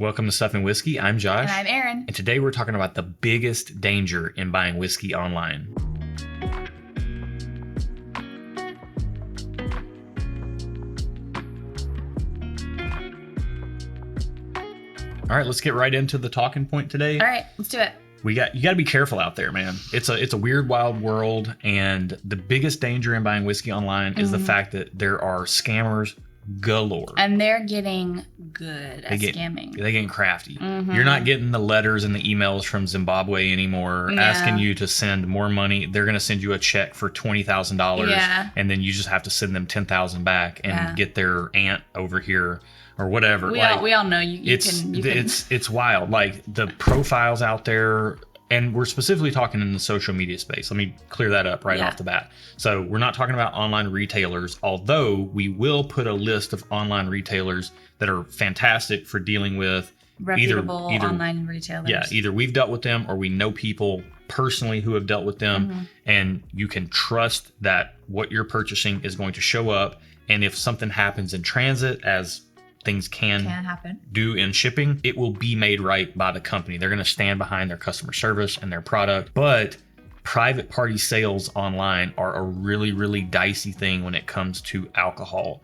Welcome to Stuff and Whiskey. I'm Josh. And I'm Erin. And today we're talking about the biggest danger in buying whiskey online. All right, let's get right into the talking point today. All right, let's do it. You got to be careful out there, man. It's a weird, wild world, and the biggest danger in buying whiskey online is the fact that there are scammers galore. And they're getting good at scamming. They're getting crafty. You're not getting the letters and the emails from Zimbabwe anymore asking you to send more money. They're going to send you a check for $20,000, and then you just have to send them $10,000 back and get their aunt over here or whatever. We all know you can. It's wild. Like the profiles out there. And we're specifically talking in the social media space. Let me clear that up right off the bat. So we're not talking about online retailers, although we will put a list of online retailers that are fantastic for dealing with reputable online retailers. Yeah, either we've dealt with them or we know people personally who have dealt with them, and you can trust that what you're purchasing is going to show up. And if something happens in transit, as things can happen, do in shipping, it will be made right by the company. They're going to stand behind their customer service and their product. But private party sales online are a really, really dicey thing when it comes to alcohol.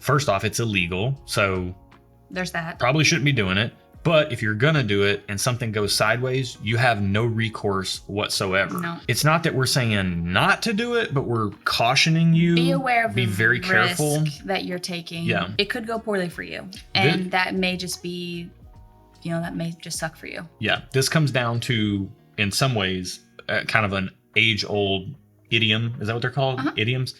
First off, it's illegal. So there's that. Probably shouldn't be doing it. But if you're going to do it and something goes sideways, you have no recourse whatsoever. No. It's not that we're saying not to do it, but we're cautioning you. Be aware of be very careful that you're taking. Yeah. It could go poorly for you. And that may just be, that may just suck for you. Yeah. This comes down to, in some ways, kind of an age-old idiom. Is that what they're called? Idioms?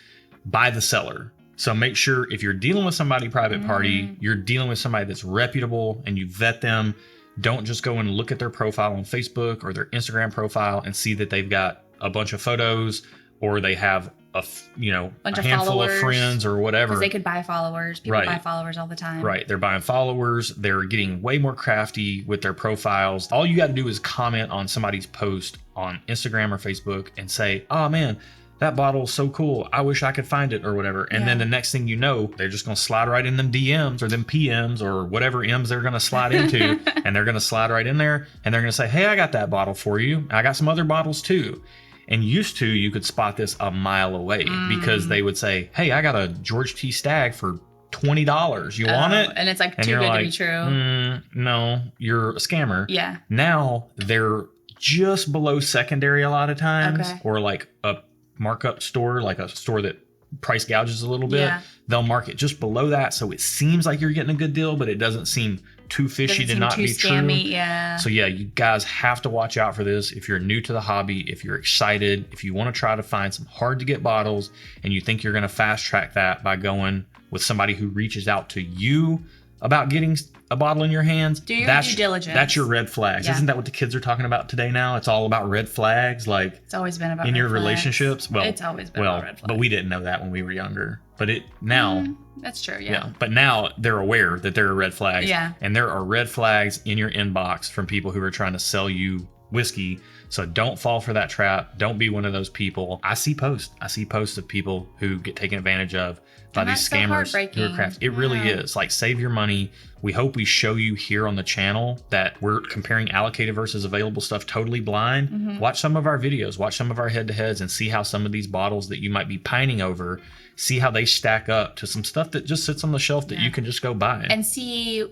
Buy the seller. So make sure if you're dealing with somebody private party, you're dealing with somebody that's reputable and you vet them. Don't just go and look at their profile on Facebook or their Instagram profile and see that they've got a bunch of photos or they have a handful of friends or whatever. Because they could buy followers. People buy followers all the time. Right. They're buying followers. They're getting way more crafty with their profiles. All you got to do is comment on somebody's post on Instagram or Facebook and say, oh man, that bottle's so cool. I wish I could find it or whatever. And then the next thing you know, they're just going to slide right in them DMs or them PMs or whatever M's they're going to slide into. And they're going to slide right in there. And they're going to say, hey, I got that bottle for you. I got some other bottles too. And used to, you could spot this a mile away because they would say, hey, I got a George T. Stagg for $20. You want it? And it's like too good to be true. No, you're a scammer. Yeah. Now they're just below secondary a lot of times or like a markup store, like a store that price gouges a little bit. They'll mark it just below that so it seems like you're getting a good deal, but it doesn't seem too fishy to not be scammy, true. So you guys have to watch out for this. If you're new to the hobby, if you're excited, if you want to try to find some hard to get bottles and you think you're going to fast track that by going with somebody who reaches out to you about getting a bottle in your hands, do your due diligence. That's your red flags. Isn't that what the kids are talking about today now? It's all about red flags. Like it's always been about in red your flags. Relationships. Well, it's always been about red flags. But we didn't know that when we were younger. But it now that's true. Yeah. But now they're aware that there are red flags. Yeah. And there are red flags in your inbox from people who are trying to sell you whiskey. So don't fall for that trap. Don't be one of those people. I see posts of people who get taken advantage of by these scammers who are crafty. It really is. Like, save your money. We hope we show you here on the channel that we're comparing allocated versus available stuff totally blind. Watch some of our videos, watch some of our head-to-heads and see how some of these bottles that you might be pining over, see how they stack up to some stuff that just sits on the shelf that you can just go buy. And see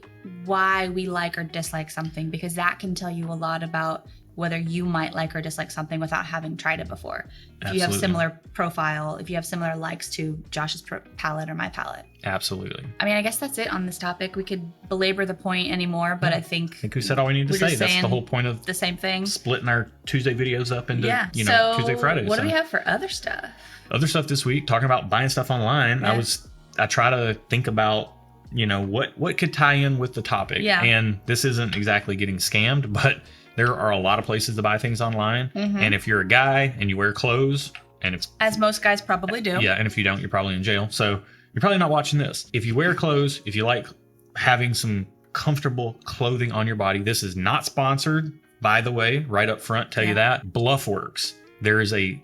why we like or dislike something, because that can tell you a lot about whether you might like or dislike something without having tried it before. If you have similar profile, if you have similar likes to Josh's palette or my palette. Absolutely. I mean, I guess that's it on this topic. We could belabor the point anymore, but I think we said all we need to say. That's the whole point of the same thing. Splitting our Tuesday videos up into so Tuesday, Friday. What do we have for other stuff? Other stuff this week, talking about buying stuff online. I try to think about what could tie in with the topic. And this isn't exactly getting scammed, but there are a lot of places to buy things online. And if you're a guy and you wear clothes, and it's as most guys probably do. Yeah, and if you don't, you're probably in jail. So you're probably not watching this. If you wear clothes, if you like having some comfortable clothing on your body, this is not sponsored, by the way, right up front, tell you that. Bluffworks. There is a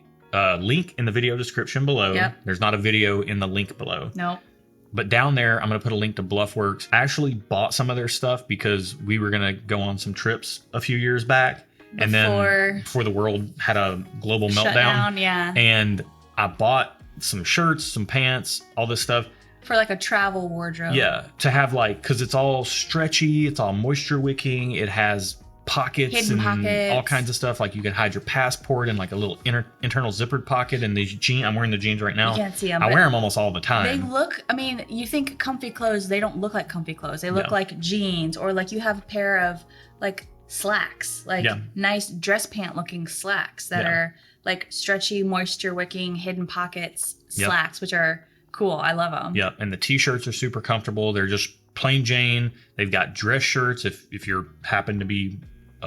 link in the video description below. There's not a video in the link below. No. But down there, I'm going to put a link to Bluffworks. I actually bought some of their stuff because we were going to go on some trips a few years back. And then before the world had a global meltdown. Yeah. And I bought some shirts, some pants, all this stuff. For like a travel wardrobe. Yeah. To have like, because it's all stretchy, it's all moisture wicking. It has pockets hidden and pockets. All kinds of stuff. Like you can hide your passport in like a little internal zippered pocket. And these jeans, I'm wearing the jeans right now. You can't see them. I wear them almost all the time. They look, I mean, you think comfy clothes, they don't look like comfy clothes. They look like jeans, or like you have a pair of like slacks, like nice dress pant looking slacks that are like stretchy, moisture wicking, hidden pockets slacks, which are cool. I love them. Yeah. And the t-shirts are super comfortable. They're just plain Jane. They've got dress shirts. If you're happen to be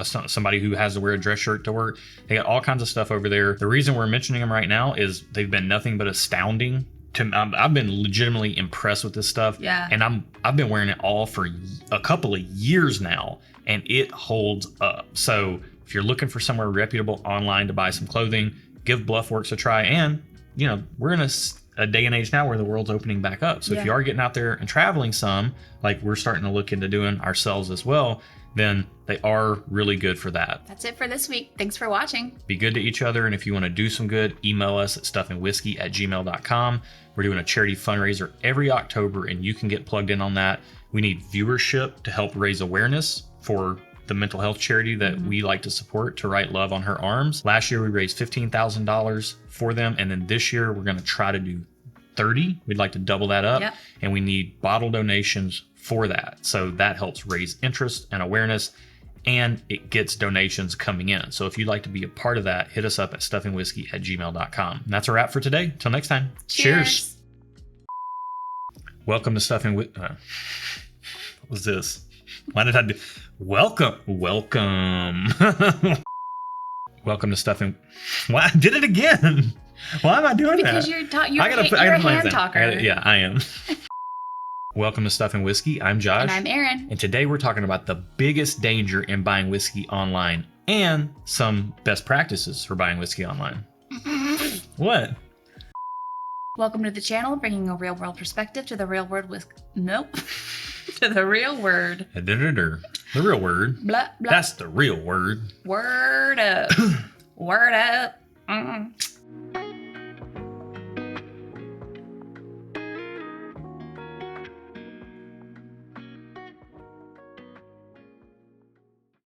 somebody who has to wear a dress shirt to work, they got all kinds of stuff over there. The reason we're mentioning them right now is they've been nothing but astounding. I've been legitimately impressed with this stuff. Yeah. And I've been wearing it all for a couple of years now, and it holds up. So if you're looking for somewhere reputable online to buy some clothing, give Bluffworks a try. And you know, we're in a day and age now where the world's opening back up. So if you are getting out there and traveling some, like we're starting to look into doing ourselves as well, then they are really good for that. That's it for this week. Thanks for watching. Be good to each other. And if you want to do some good, email us at stuffandwhiskey@gmail.com. We're doing a charity fundraiser every October, and you can get plugged in on that. We need viewership to help raise awareness for the mental health charity that we like to support, To Write Love on Her Arms. Last year, we raised $15,000 for them. And then this year, we're going to try to do 30. We'd like to double that up. And we need bottle donations for that. So that helps raise interest and awareness, and it gets donations coming in. So if you'd like to be a part of that, hit us up at stuffandwhiskey@gmail.com. And that's a wrap for today. Till next time. Cheers. Welcome to Stuff and Whiskey. What was this? Why did I do? Welcome. Welcome to Stuff and. Why I did it again? Why am I doing because that? You're a hand talker. I am. Welcome to Stuff and Whiskey. I'm Josh. And I'm Erin. And today we're talking about the biggest danger in buying whiskey online and some best practices for buying whiskey online. What? Welcome to the channel, bringing a real world perspective to the real world with to the real word. The real word. Blah, blah. That's the real word. Word up. Word up.